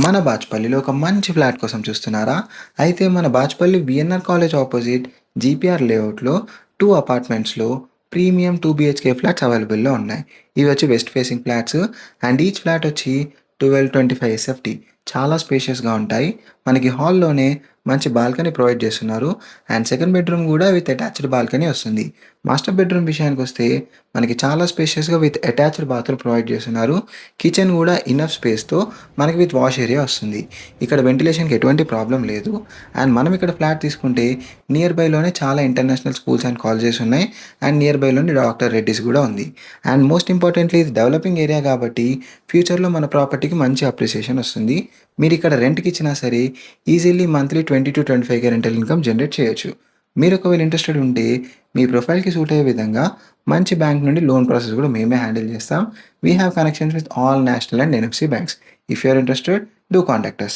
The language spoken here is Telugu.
మన బాచ్‌పల్లిలో ఒక మంచి ఫ్లాట్ కోసం చూస్తున్నారా? అయితే మన Bachupally VNR college opposite GPR లేఅవుట్‌లో 2 అపార్ట్మెంట్స్‌లో ప్రీమియం 2 బీహెచ్‌కే ఫ్లాట్స్ అవైలబుల్‌లో ఉన్నాయి. ఇవి వచ్చి west facing flats and each flat వచ్చి 1225 ఎస్ఎఫ్టీ. చాలా స్పేషియస్‌గా ఉంటాయి. మనకి హాల్‌లోనే మంచి బాల్కనీ ప్రొవైడ్ చేస్తున్నారు. అండ్ సెకండ్ బెడ్‌రూమ్ కూడా విత్ అటాచ్డ్ బాల్కనీ వస్తుంది. మాస్టర్ బెడ్‌రూమ్ విషయానికొస్తే మనకి చాలా స్పేషియస్‌గా విత్ అటాచ్డ్ బాత్రూమ్ ప్రొవైడ్ చేస్తున్నారు. కిచెన్ కూడా ఇనఫ్ స్పేస్‌తో మనకి విత్ వాష్ ఏరియా వస్తుంది. ఇక్కడ వెంటిలేషన్‌కి ఎటువంటి ప్రాబ్లమ్ లేదు. అండ్ మనం ఇక్కడ ఫ్లాట్ తీసుకుంటే నియర్ బైలోనే చాలా ఇంటర్నేషనల్ స్కూల్స్ అండ్ కాలేజెస్ ఉన్నాయి. అండ్ నియర్ బైలోనే డాక్టర్ రెడ్డిస్ కూడా ఉంది. అండ్ మోస్ట్ ఇంపార్టెంట్‌లీ ఇది డెవలపింగ్ ఏరియా కాబట్టి ఫ్యూచర్‌లో మన ప్రాపర్టీకి మంచి అప్రిసియేషన్ వస్తుంది. మీరు ఇక్కడ రెంట్‌కి ఇచ్చినా సరే easily monthly 20-25 rental income generate చేయొచ్చు. మీరు ఒకవేళ ఇంట్రెస్టెడ్ ఉంటే మీ ప్రొఫైల్‌కి సూట్ అయ్యే విధంగా మంచి బ్యాంక్ నుండి లోన్ ప్రాసెస్ కూడా మేమే హ్యాండిల్ చేస్తాం. We have connections with all national and NFC banks. If you are interested, do contact us.